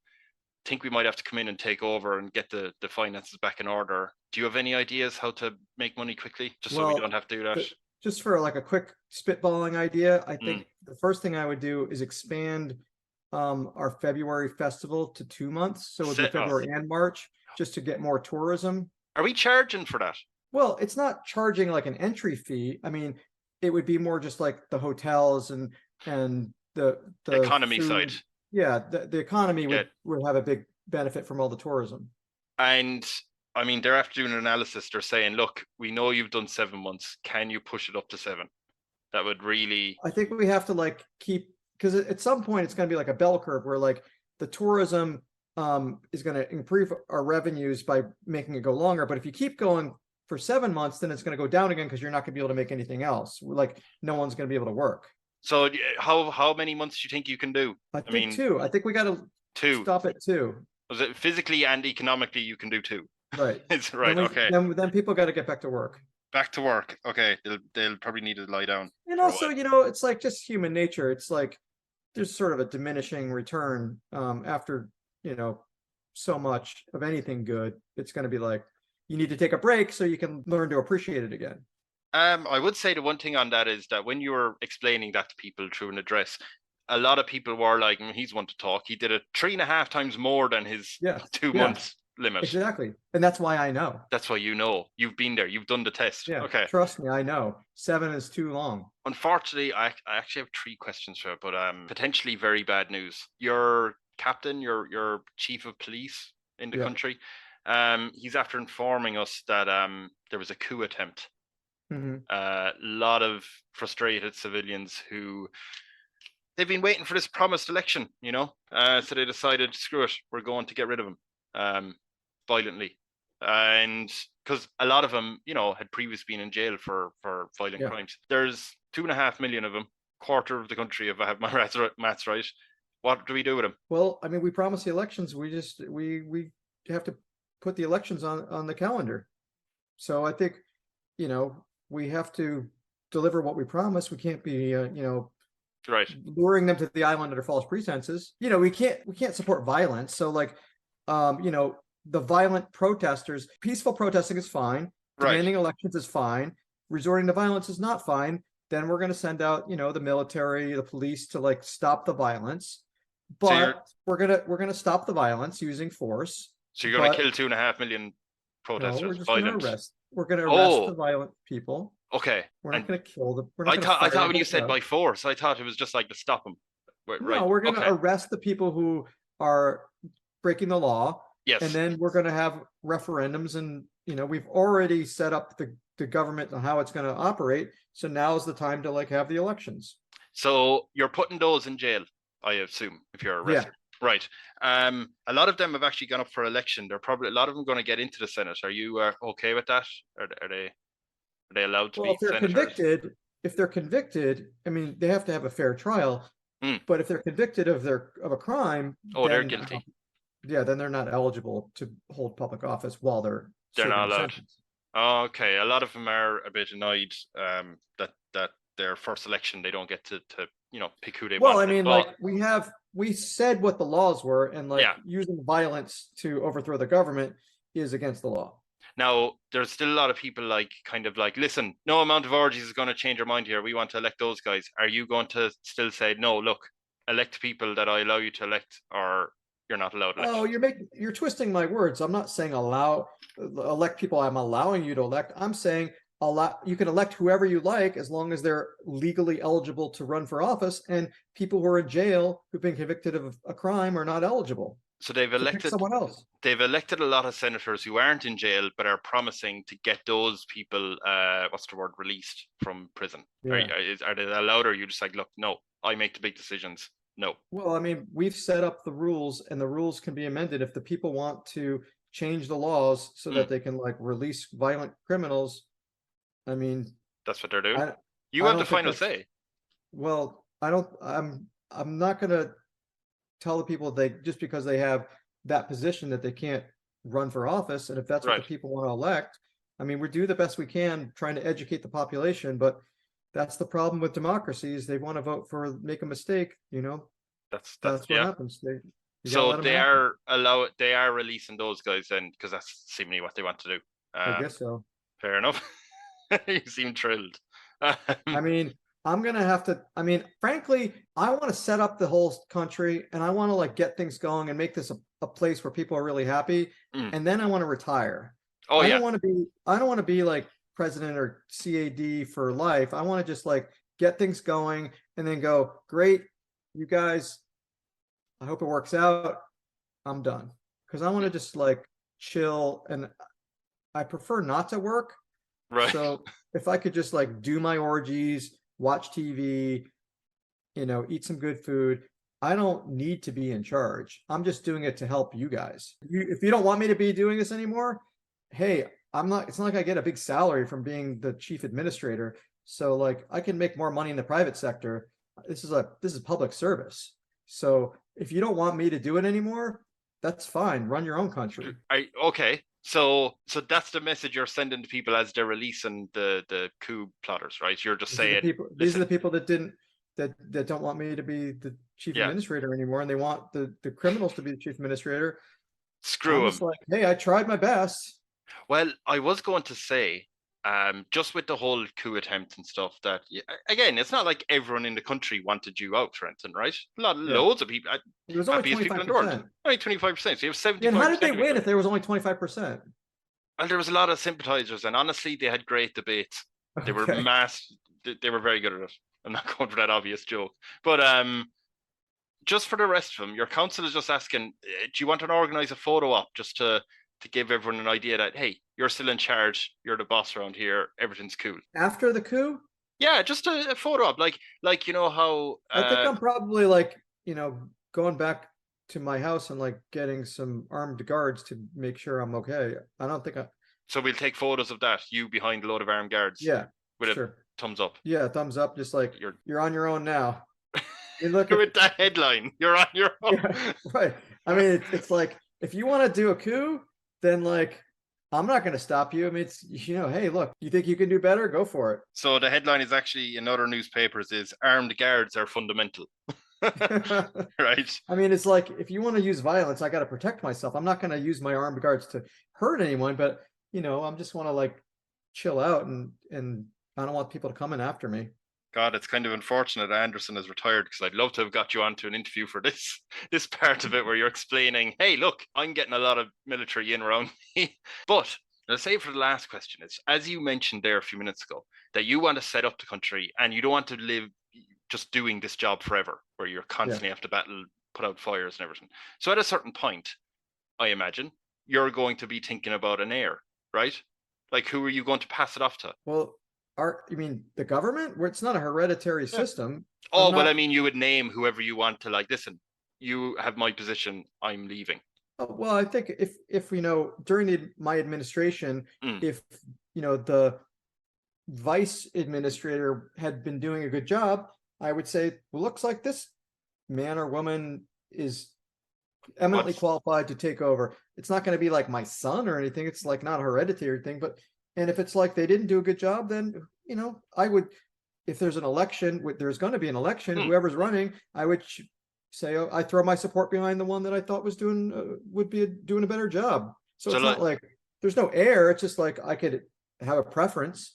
Think we might have to come in and take over and get the finances back in order. Do you have any ideas how to make money quickly, just so we don't have to do that? Just for like a quick spitballing idea, I think the first thing I would do is expand our February festival to 2 months. So it would be February and March, just to get more tourism. Are we charging for that? Well, it's not charging like an entry fee. I mean, it would be more just like the hotels and the economy food side. Yeah, the economy would have a big benefit from all the tourism. And I mean, they're after doing an analysis. They're saying, look, we know you've done 7 months. Can you push it up to 7? That would really... I think we have to like keep, because at some point it's going to be like a bell curve where like the tourism is going to improve our revenues by making it go longer. But if you keep going for 7 months, then it's going to go down again because you're not going to be able to make anything else. Like no one's going to be able to work. So how many months do you think you can do? I mean, 2. I think we got to stop at 2. Was it physically and economically you can do 2? Right. It's right. Okay. Then people got to get back to work. Back to work. Okay. They'll probably need to lie down. And also, it's like just human nature. It's like there's sort of a diminishing return after, so much of anything good. It's going to be like you need to take a break so you can learn to appreciate it again. I would say the one thing on that is that when you were explaining that to people through an address, a lot of people were like, he's one to talk. He did it 3.5 times more than his 2 months limit. Exactly. And that's why I know. That's why you know. You've been there. You've done the test. Yeah. Okay. Trust me, I know. 7 is too long. Unfortunately, I actually have 3 questions for it, but potentially very bad news. Your captain, your chief of police in the country, he's after informing us that there was a coup attempt. A lot of frustrated civilians who they've been waiting for this promised election, so they decided, screw it, we're going to get rid of him violently. And because a lot of them, had previously been in jail for violent crimes. There's 2.5 million of them, quarter of the country, if I have my maths right. What do we do with them? Well, I mean, we promised the elections. We have to put the elections on the calendar. So I think, we have to deliver what we promise. We can't be, luring them to the island under false pretenses. We can't support violence. So like, the violent protesters, peaceful protesting is fine. Demanding elections is fine. Resorting to violence is not fine. Then we're going to send out, the military, the police to like stop the violence. But we're gonna stop the violence using force. So you're going to kill 2.5 million protesters. No, we're going to arrest the violent people. Okay. We're not going to kill them. I thought when you said by force, I thought it was just like to stop them. No, we're going to arrest the people who are breaking the law. Yes. And then we're going to have referendums, and we've already set up the government and how it's going to operate. So now is the time to like have the elections. So you're putting those in jail, I assume, if you're arrested. Yeah. Right. A lot of them have actually gone up for election. They're probably a lot of them going to get into the Senate. Are you okay with that? Are they allowed to be senators? If they're convicted, I mean, they have to have a fair trial. But if they're convicted of a crime, they're guilty. Then they're not eligible to hold public office while they're not allowed. Okay, a lot of them are a bit annoyed that their first election they don't get to pick who they want. Well, I mean, like we said what the laws were, and like using violence to overthrow the government is against the law. Now, there's still a lot of people listen, no amount of orgies is going to change our mind here. We want to elect those guys. Are you going to still say, no, look, elect people that I allow you to elect, or you're not allowed to elect? Oh, you're twisting my words. I'm not saying elect people I'm allowing you to elect. I'm saying you can elect whoever you like as long as they're legally eligible to run for office, and people who are in jail who've been convicted of a crime are not eligible. So they've elected someone else. They've elected a lot of senators who aren't in jail but are promising to get those people released from prison. Yeah. Are they allowed, or are you just like, look, no, I make the big decisions? No. Well, I mean, we've set up the rules, and the rules can be amended if the people want to change the laws so that they can like release violent criminals. I mean, that's what they're doing. You have the final say. Well, I'm not going to tell the people just because they have that position that they can't run for office. And if that's what the people want to elect, I mean, we do the best we can trying to educate the population, but that's the problem with democracies. They want to vote for make a mistake, that's what happens. So they are releasing those guys then, because that's seemingly what they want to do. I guess so. Fair enough. You seem thrilled. I mean, I'm gonna have to. I mean, frankly, I want to set up the whole country, and I want to like get things going and make this a place where people are really happy. And then I want to retire. Oh, I don't want to be like president or C.A.D for life. I want to just like get things going and then go, great, you guys. I hope it works out. I'm done, because I want to just like chill, and I prefer not to work. Right. So if I could just like do my orgies, watch TV, eat some good food. I don't need to be in charge. I'm just doing it to help you guys. If you don't want me to be doing this anymore, hey, it's not like I get a big salary from being the chief administrator. So like I can make more money in the private sector. This is public service. So if you don't want me to do it anymore, that's fine. Run your own country. Okay. So that's the message you're sending to people as they're releasing the coup plotters, right? You're just saying these are the people that don't want me to be the chief administrator anymore, and they want the criminals to be the chief administrator. Screw them. Like, hey, I tried my best. Well, I was going to say, just with the whole coup attempt and stuff, that again, it's not like everyone in the country wanted you out, Trenton, right? Loads of people. It was only 25%. Only 25%. So you have 75%. And how did they win if there was only 25%? Well, there was a lot of sympathizers, and honestly, they had great debates. They were they were very good at it. I'm not going for that obvious joke, but just for the rest of them, your council is just asking, do you want to organize a photo op just to give everyone an idea that, hey, you're still in charge, you're the boss around here, everything's cool. After the coup? Yeah, just a photo op, like how I think I'm probably like going back to my house and like getting some armed guards to make sure I'm okay. I don't think So we'll take photos of that, you behind a load of armed guards. Yeah, with a thumbs up. Yeah, thumbs up, just like you're on your own now. You look with that headline, you're on your own. Yeah, right. I mean, it's like, if you want to do a coup, then like, I'm not going to stop you. I mean, it's, hey, look, you think you can do better? Go for it. So the headline is actually in other newspapers is armed guards are fundamental. Right. I mean, it's like, if you want to use violence, I got to protect myself. I'm not going to use my armed guards to hurt anyone, but I'm just want to like chill out, and I don't want people to come in after me. God, it's kind of unfortunate Anderson is retired, because I'd love to have got you onto an interview for this part of it where you're explaining, hey, look, I'm getting a lot of military in around me. But let's say for the last question is, as you mentioned there a few minutes ago, that you want to set up the country and you don't want to live just doing this job forever, where you're constantly have to battle, put out fires and everything. So at a certain point, I imagine, you're going to be thinking about an heir, right? Like, who are you going to pass it off to? Well, you mean the government? Where it's not a hereditary system. Oh, well, I mean, you would name whoever you want to, like, listen, you have my position, I'm leaving. Well, I think if during my administration, if the vice administrator had been doing a good job, I would say, well, looks like this man or woman is eminently qualified to take over. It's not going to be like my son or anything. It's like not a hereditary thing, and if it's like they didn't do a good job, then I would, if there's an election, there's going to be an election, whoever's running, I would say, I throw my support behind the one that I thought was doing a better job. So it's not like there's no heir. It's just like I could have a preference.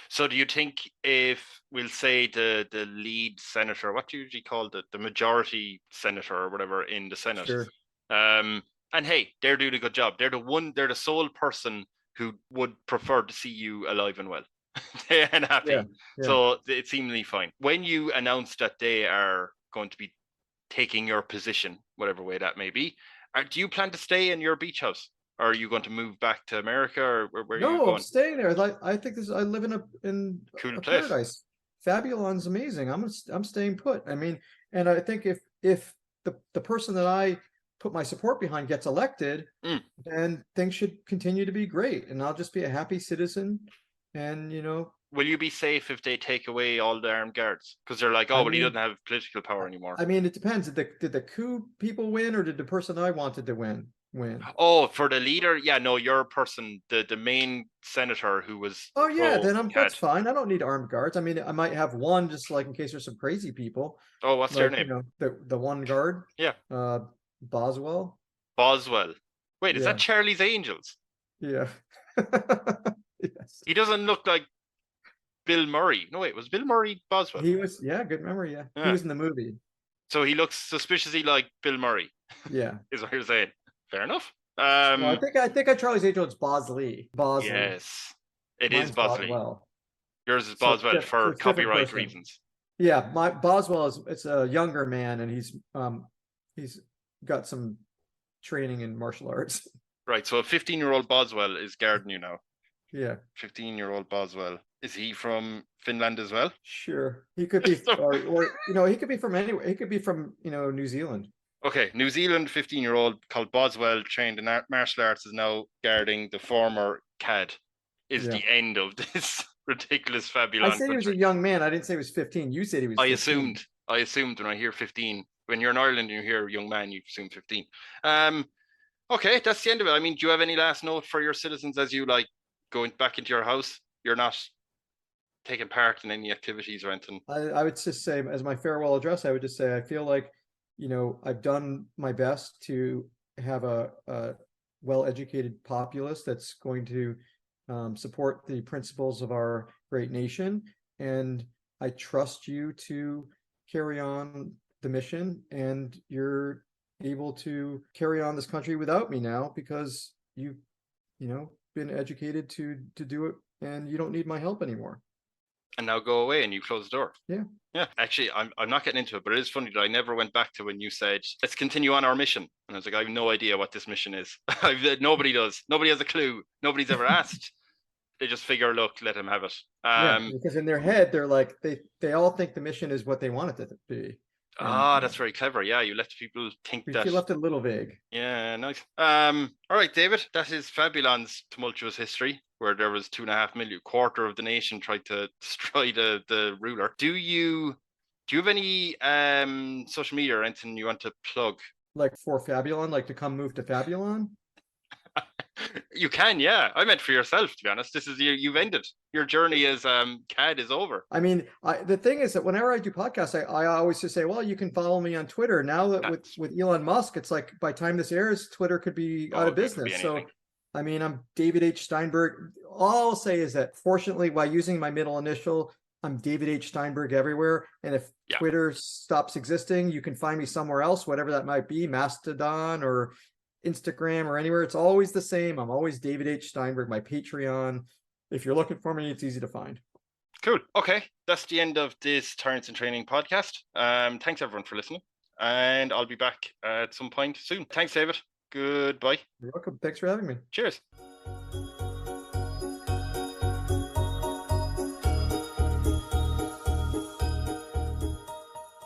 So do you think if we'll say the lead senator, what do you usually call the majority senator or whatever in the Senate, sure. And hey, they're doing a good job. They're the sole person who would prefer to see you alive and well and happy. Yeah. So it's seemingly fine. When you announce that they are going to be taking your position, whatever way that may be, do you plan to stay in your beach house? Or are you going to move back to America, or where are you going? No, I'm staying there. I think I live in cool a place. Paradise. Fabulon's amazing. I'm staying put. I mean, and I think if the person that I put my support behind gets elected, then things should continue to be great, and I'll just be a happy citizen. And will you be safe if they take away all the armed guards? Because they're like, oh, he doesn't have political power anymore. I mean, it depends. Did the coup people win, or did the person I wanted to win? Oh, for the leader? Yeah, no, your person, the main senator who was. Oh yeah, then that's fine. I don't need armed guards. I mean, I might have one just like in case there's some crazy people. Oh, what's their name? You know, the one guard. Yeah. Boswell. Boswell. Wait, is that Charlie's Angels? Yeah. Yes. He doesn't look like Bill Murray. No, wait, was Bill Murray Boswell? He was, good memory, yeah. He was in the movie. So he looks suspiciously like Bill Murray. Yeah. Is what you're saying. Fair enough. Well, I think I Charlie's Angel, it's Bosley. Yes. Mine's is Bosley. Boswell. Yours is Boswell for copyright reasons. Yeah, my Boswell it's a younger man, and he's got some training in martial arts. Right, so a 15-year-old Boswell is guarding you now. Yeah. 15-year-old Boswell. Is he from Finland as well? Sure. He could be, or you know, he could be from anywhere. He could be from, you know, New Zealand. Okay, New Zealand 15-year-old called Boswell, trained in martial arts, is now guarding the former C.A.D. Is the end of this ridiculous Fabulon. I said he was a young man. I didn't say he was 15. You said he was 15. I assumed when I hear 15. When you're in Ireland and you hear young man, you assume 15. Okay, that's the end of it. I mean, do you have any last note for your citizens as you like going back into your house? You're not taking part in any activities or anything. I would just say, as my farewell address, I would just say I feel like, you know, I've done my best to have a well-educated populace that's going to support the principles of our great nation, and I trust you to carry on the mission, and you're able to carry on this country without me now because you've, you know, been educated to do it, and you don't need my help anymore. And now go away, and you close the door. Yeah. Actually, I'm not getting into it, but it is funny that I never went back to when you said, let's continue on our mission. And I was like, I have no idea what this mission is. Nobody does. Nobody has a clue. Nobody's ever asked. They just figure, look, let him have it. Because in their head, they're like, they all think the mission is what they want it to be. That's very clever. Yeah, you let people think that. You left it a little vague. Yeah, nice. All right, David, that is Fabulon's tumultuous history, where there was 2.5 million, quarter of the nation tried to destroy the ruler. Do you have any social media or anything you want to plug? Like for Fabulon, like to come move to Fabulon? You can, yeah. I meant for yourself, to be honest. This is you've ended. Your journey as C.A.D is over. I mean, the thing is that whenever I do podcasts, I always just say, well, you can follow me on Twitter. Now that with Elon Musk, it's like by the time this airs, Twitter could be out of business. So, I mean, I'm David H Steinberg. All I'll say is that fortunately, by using my middle initial, I'm David H Steinberg everywhere. And if Twitter stops existing, you can find me somewhere else, whatever that might be, Mastodon or Instagram or anywhere. It's always the same. I'm always David H Steinberg. My Patreon. If you're looking for me, it's easy to find. Cool. Okay, that's the end of this Tyrants in Training podcast. Thanks everyone for listening, and I'll be back at some point soon. Thanks, David. Goodbye. You're welcome. Thanks for having me. Cheers.